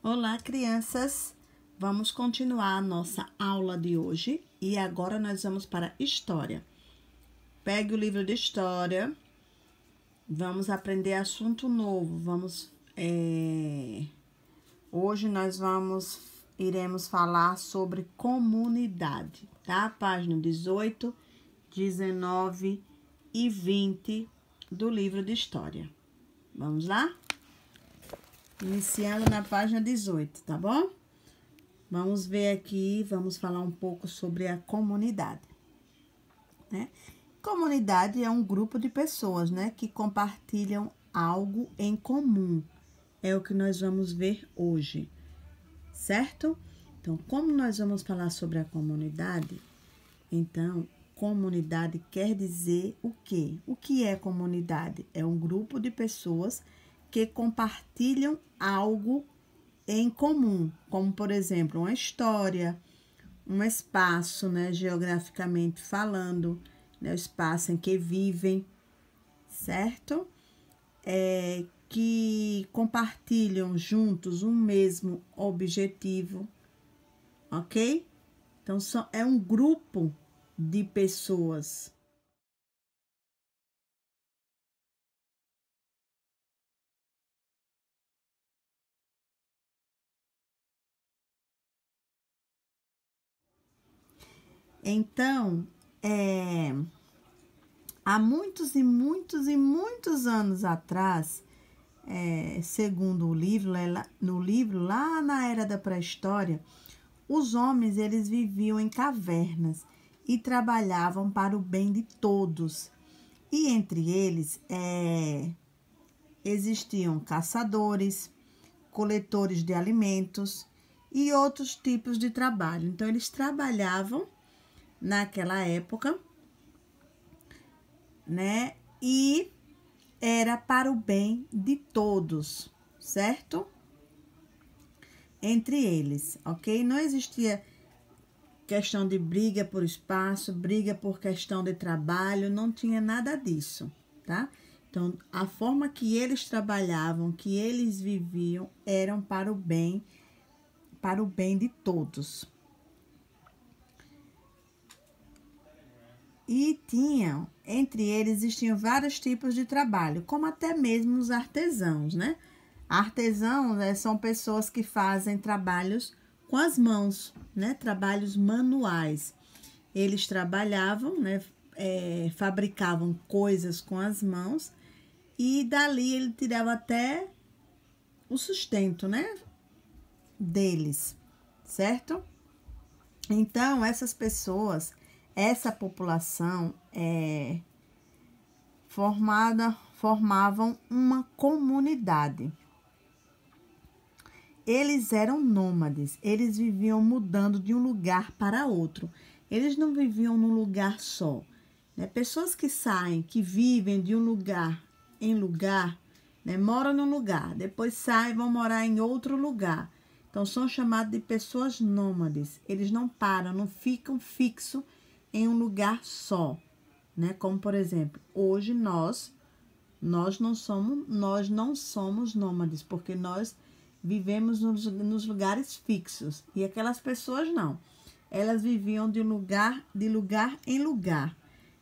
Olá, crianças! Vamos continuar a nossa aula de hoje e agora nós vamos para História. Pegue o livro de História, vamos aprender assunto novo. Hoje nós iremos falar sobre comunidade, tá? Página 18, 19 e 20 do livro de História. Vamos lá? Iniciando na página 18, tá bom? Vamos ver aqui, vamos falar um pouco sobre a comunidade, né? Comunidade é um grupo de pessoas, né, que compartilham algo em comum. É o que nós vamos ver hoje, certo? Então, como nós vamos falar sobre a comunidade? Então, comunidade quer dizer o quê? O que é comunidade? É um grupo de pessoas que compartilham algo em comum, como, por exemplo, uma história, um espaço, né, geograficamente falando, né, o espaço em que vivem, certo? Que compartilham juntos um mesmo objetivo, ok? Então, é um grupo de pessoas. Então, há muitos e muitos e muitos anos atrás, segundo o livro, no livro, lá na era da pré-história, os homens eles viviam em cavernas e trabalhavam para o bem de todos. E entre eles existiam caçadores, coletores de alimentos e outros tipos de trabalho. Então, eles trabalhavam naquela época, né? E era para o bem de todos, certo? Entre eles, ok? Não existia questão de briga por espaço, briga por questão de trabalho, não tinha nada disso, tá? Então, a forma que eles trabalhavam, que eles viviam, eram para o bem de todos. E entre eles existiam vários tipos de trabalho, como até mesmo os artesãos, né? Artesãos são pessoas que fazem trabalhos com as mãos, né? Trabalhos manuais. Eles trabalhavam, né? Fabricavam coisas com as mãos e dali ele tirava até o sustento, né? Deles, certo? Então, essas pessoas, essa população formavam uma comunidade. Eles eram nômades, eles viviam mudando de um lugar para outro. Eles não viviam num lugar só, né? Pessoas que saem, que vivem de um lugar em lugar, né? Moram num lugar, depois saem e vão morar em outro lugar. Então, são chamados de pessoas nômades. Eles não param, não ficam fixos em um lugar só, né? Como, por exemplo, hoje nós não somos nômades, porque nós vivemos nos lugares fixos. E aquelas pessoas não. Elas viviam de lugar em lugar.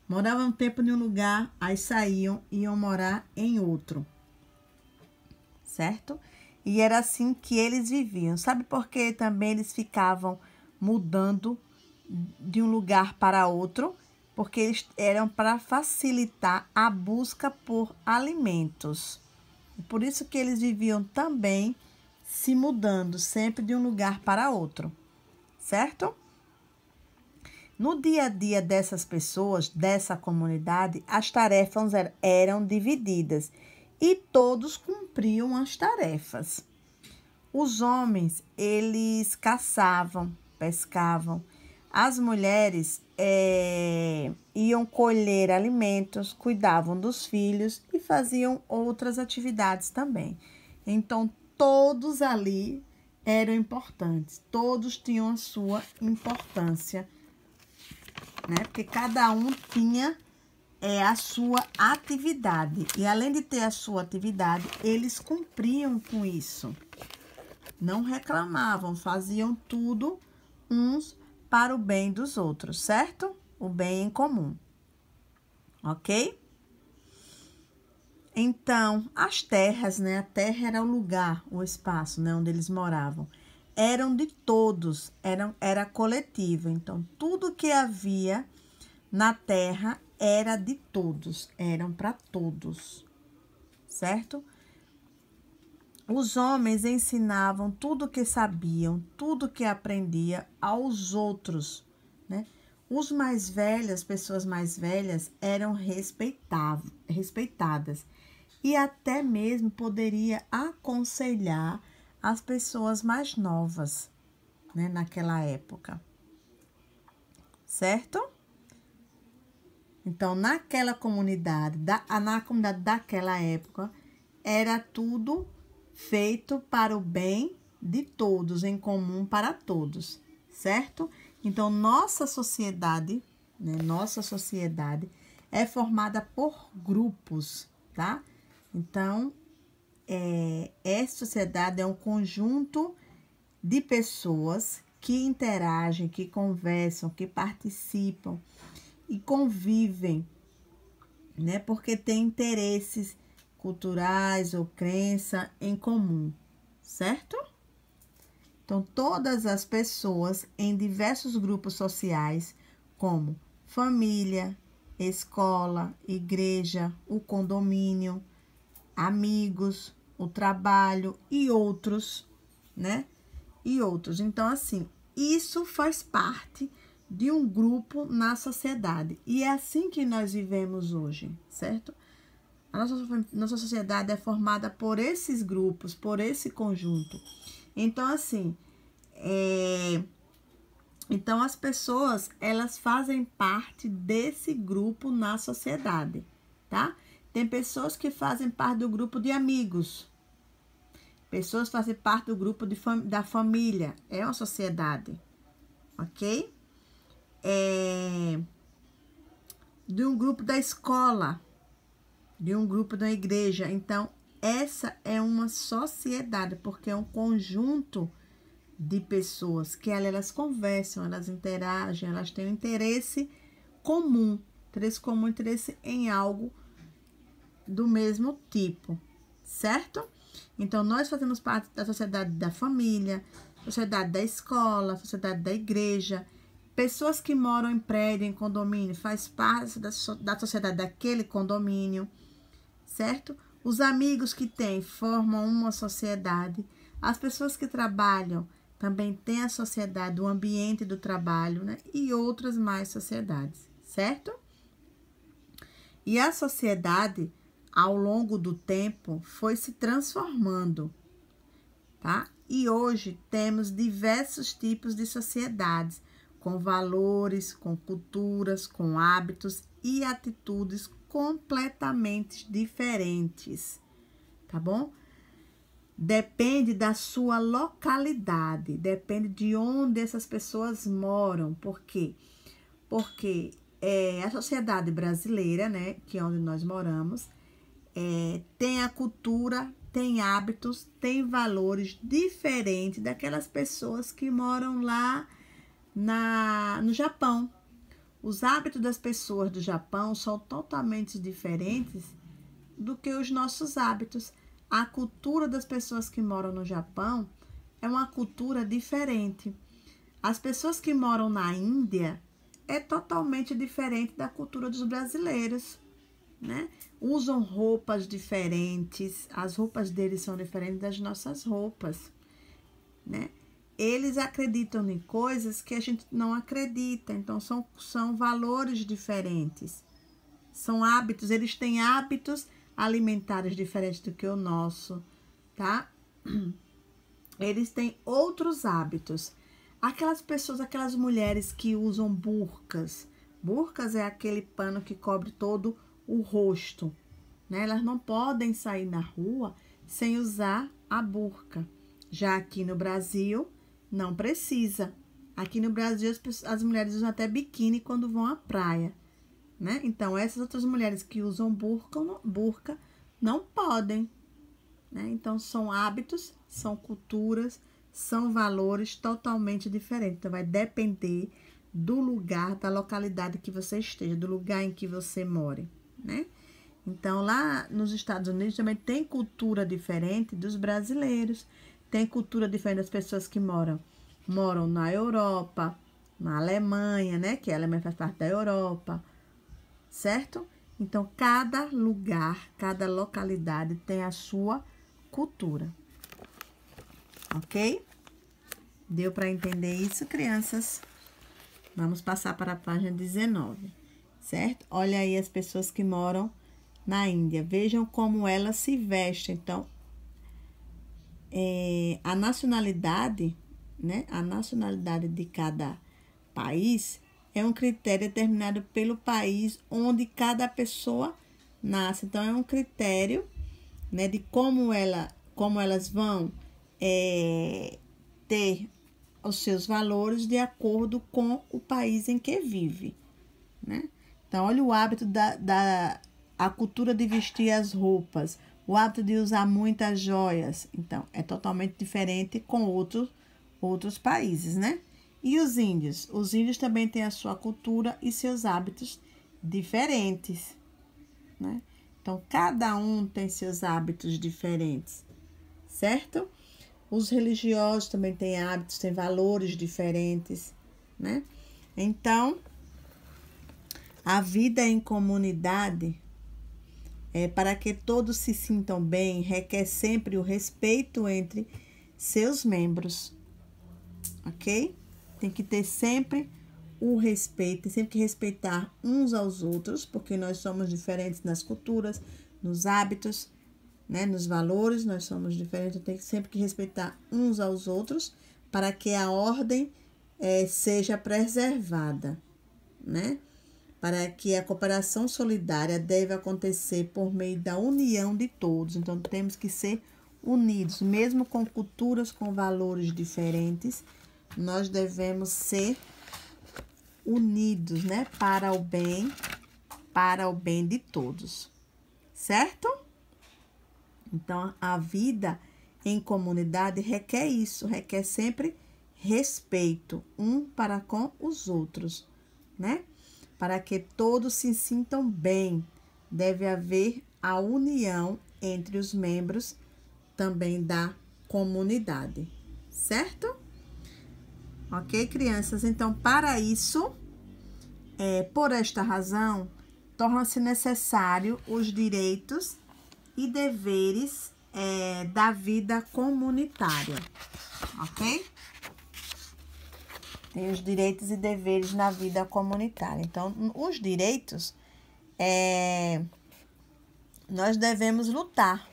Moravam um tempo em um lugar, aí saíam e iam morar em outro. Certo? E era assim que eles viviam. Sabe por que também eles ficavam mudando de um lugar para outro? Porque eles eram para facilitar a busca por alimentos. Por isso que eles viviam também se mudando sempre de um lugar para outro, certo? No dia a dia dessas pessoas, dessa comunidade, as tarefas eram divididas e todos cumpriam as tarefas. Os homens, eles caçavam, pescavam. As mulheres iam colher alimentos, cuidavam dos filhos e faziam outras atividades também. Então, todos ali eram importantes, todos tinham a sua importância, né? Porque cada um tinha a sua atividade. E além de ter a sua atividade, eles cumpriam com isso. não reclamavam, faziam tudo uns para o bem dos outros, certo? O bem em comum, ok? Então, as terras, né? A terra era o lugar, o espaço, né? Onde eles moravam. Eram de todos, era coletivo. Então, tudo que havia na terra era de todos, eram para todos, certo? Os homens ensinavam tudo o que sabiam, tudo o que aprendia aos outros, né? Os mais velhos, pessoas mais velhas, eram respeitadas e até mesmo poderia aconselhar as pessoas mais novas, né, naquela época, certo? Então, naquela comunidade, na comunidade daquela época, era tudo feito para o bem de todos, em comum para todos, certo? Então, nossa sociedade, né, nossa sociedade é formada por grupos, tá? Então, essa sociedade é um conjunto de pessoas que interagem, que conversam, que participam e convivem, né? Porque tem interesses culturais ou crença em comum, certo? Então, todas as pessoas em diversos grupos sociais, como família, escola, igreja, o condomínio, amigos, o trabalho e outros, né? E outros. Então, assim, isso faz parte de um grupo na sociedade. E é assim que nós vivemos hoje, certo? A nossa sociedade é formada por esses grupos, por esse conjunto. Então, assim, então as pessoas, elas fazem parte desse grupo na sociedade, tá? Tem pessoas que fazem parte do grupo de amigos. Pessoas fazem parte do grupo da família. É uma sociedade, ok? De um grupo da escola, de um grupo da igreja. Então, essa é uma sociedade, porque é um conjunto de pessoas que elas conversam, elas interagem, elas têm um interesse comum, interesse em algo do mesmo tipo, certo? Então, nós fazemos parte da sociedade da família, sociedade da escola, sociedade da igreja. Pessoas que moram em prédio, em condomínio, faz parte da sociedade daquele condomínio, certo? Os amigos que têm formam uma sociedade. As pessoas que trabalham também têm a sociedade, o ambiente do trabalho, né? E outras mais sociedades, certo? E a sociedade, ao longo do tempo, foi se transformando, tá? E hoje temos diversos tipos de sociedades, com valores, com culturas, com hábitos e atitudes completamente diferentes, tá bom? Depende da sua localidade, depende de onde essas pessoas moram. Por quê? Porque a sociedade brasileira, né, que é onde nós moramos, tem a cultura, tem hábitos, tem valores diferentes daquelas pessoas que moram lá no Japão. Os hábitos das pessoas do Japão são totalmente diferentes do que os nossos hábitos. A cultura das pessoas que moram no Japão é uma cultura diferente. As pessoas que moram na Índia é totalmente diferente da cultura dos brasileiros, né? Usam roupas diferentes, as roupas deles são diferentes das nossas roupas, né? Eles acreditam em coisas que a gente não acredita, então são valores diferentes, são hábitos, eles têm hábitos alimentares diferentes do que o nosso, tá? Eles têm outros hábitos. Aquelas pessoas, aquelas mulheres que usam burcas. Burcas é aquele pano que cobre todo o rosto, né? Elas não podem sair na rua sem usar a burca. Já aqui no Brasil, não precisa. Aqui no Brasil, as mulheres usam até biquíni quando vão à praia, né? Então, essas outras mulheres que usam burca não podem, né? Então, são hábitos, são culturas, são valores totalmente diferentes. Então, vai depender do lugar, da localidade que você esteja, do lugar em que você more, né? Então, lá nos Estados Unidos também tem cultura diferente dos brasileiros, tem cultura diferente das pessoas que moram na Europa, na Alemanha, né? Que a Alemanha faz parte da Europa, certo? Então, cada lugar, cada localidade tem a sua cultura, ok? Deu para entender isso, crianças? Vamos passar para a página 19, certo? Olha aí as pessoas que moram na Índia. Vejam como elas se vestem. Então, a nacionalidade, né? A nacionalidade de cada país é um critério determinado pelo país onde cada pessoa nasce. Então, é um critério, né, de como elas vão ter os seus valores de acordo com o país em que vive, né? Então, olha o hábito a cultura de vestir as roupas, o hábito de usar muitas joias. Então, é totalmente diferente com outros países, né? E os índios? Os índios também têm a sua cultura e seus hábitos diferentes, né? Então, cada um tem seus hábitos diferentes, certo? Os religiosos também têm hábitos, têm valores diferentes, né? Então, a vida em comunidade, para que todos se sintam bem, requer sempre o respeito entre seus membros, ok? Tem que ter sempre o respeito, tem sempre que respeitar uns aos outros, porque nós somos diferentes nas culturas, nos hábitos, né? Nos valores, nós somos diferentes, tem sempre que respeitar uns aos outros para que a ordem seja preservada, né? Para que a cooperação solidária deve acontecer por meio da união de todos. Então, temos que ser unidos, mesmo com culturas, com valores diferentes, nós devemos ser unidos, né? Para o bem de todos, certo? Então, a vida em comunidade requer isso, requer sempre respeito um para com os outros, né? Para que todos se sintam bem, deve haver a união entre os membros também da comunidade, certo? Ok, crianças? Então, para isso, por esta razão, torna-se necessário os direitos e deveres da vida comunitária, ok? Tem os direitos e deveres na vida comunitária. Então, os direitos, nós devemos lutar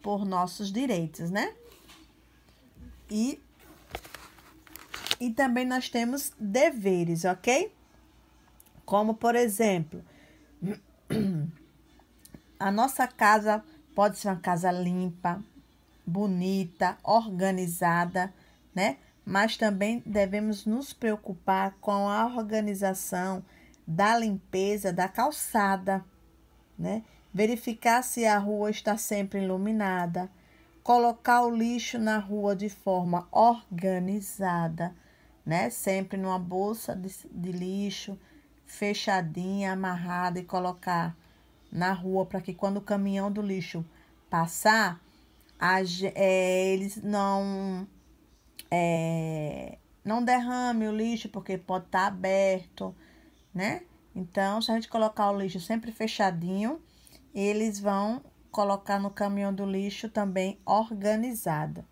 por nossos direitos, né? E também nós temos deveres, ok? Como, por exemplo, a nossa casa pode ser uma casa limpa, bonita, organizada, né? Mas também devemos nos preocupar com a organização da limpeza da calçada, né? Verificar se a rua está sempre iluminada, colocar o lixo na rua de forma organizada, né? Sempre numa bolsa de lixo, fechadinha, amarrada e colocar na rua para que quando o caminhão do lixo passar, eles não derrame o lixo, porque pode estar aberto, né? Então, se a gente colocar o lixo sempre fechadinho, eles vão colocar no caminhão do lixo também organizado,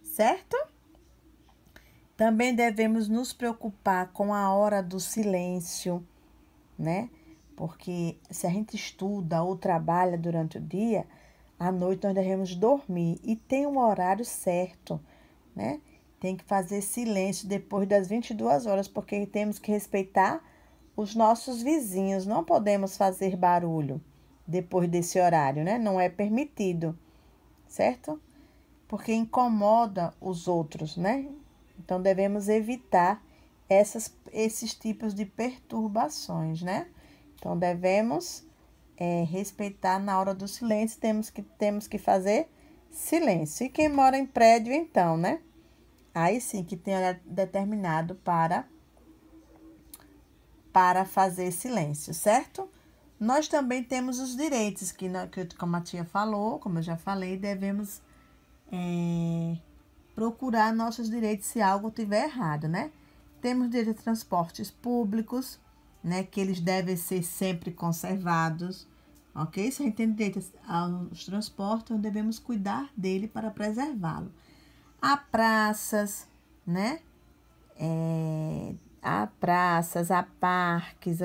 certo? Também devemos nos preocupar com a hora do silêncio, né? Porque se a gente estuda ou trabalha durante o dia, à noite nós devemos dormir e tem um horário certo, né? Tem que fazer silêncio depois das 22 horas, porque temos que respeitar os nossos vizinhos. Não podemos fazer barulho depois desse horário, né? Não é permitido, certo? Porque incomoda os outros, né? Então, devemos evitar esses tipos de perturbações, né? Então, devemos respeitar na hora do silêncio, temos que fazer silêncio. E quem mora em prédio, então, né? Aí sim que tem horário determinado para fazer silêncio, certo? Nós também temos os direitos, que como a tia falou, como eu já falei, devemos procurar nossos direitos se algo tiver errado, né? Temos direito a transportes públicos, né? Que eles devem ser sempre conservados, ok? Se a gente tem direito aos transportes, nós devemos cuidar dele para preservá-lo. Há praças, né? Há praças, há parques,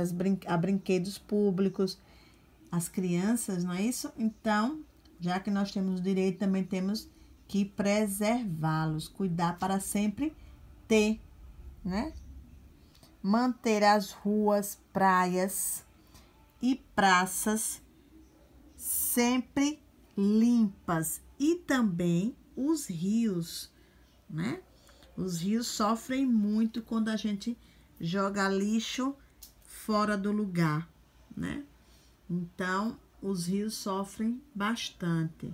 há brinquedos públicos, as crianças, não é isso? Então, já que nós temos direito, também temos que preservá-los, cuidar para sempre ter, né? Manter as ruas, praias e praças sempre limpas e também os rios, né? Os rios sofrem muito quando a gente joga lixo fora do lugar, né? Então, os rios sofrem bastante.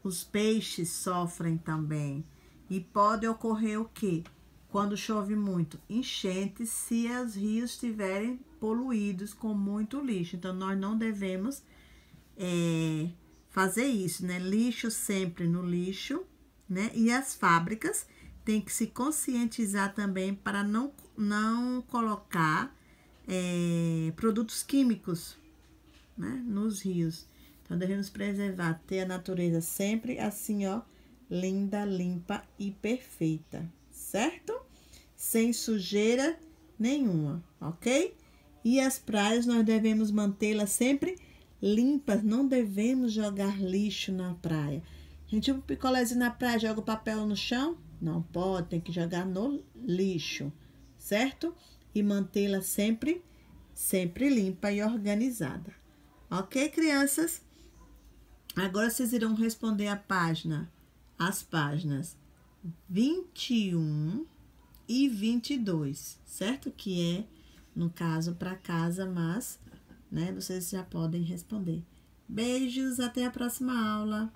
Os peixes sofrem também. E pode ocorrer o quê? Quando chove muito, enchentes, se os rios estiverem poluídos com muito lixo. Então, nós não devemos fazer isso, né? Lixo sempre no lixo, né? E as fábricas têm que se conscientizar também para não colocar produtos químicos, né, nos rios. Então, devemos preservar, ter a natureza sempre assim, ó, linda, limpa e perfeita, certo? Sem sujeira nenhuma, ok? E as praias nós devemos mantê-las sempre limpas, não devemos jogar lixo na praia. A gente um picolézinho na praia, joga o papel no chão? Não pode, tem que jogar no lixo, certo? E mantê-la sempre limpa e organizada. Ok, crianças? Agora vocês irão responder as páginas 21 e 22, certo? Que é, no caso, para casa, mas, né, vocês já podem responder. Beijos, até a próxima aula.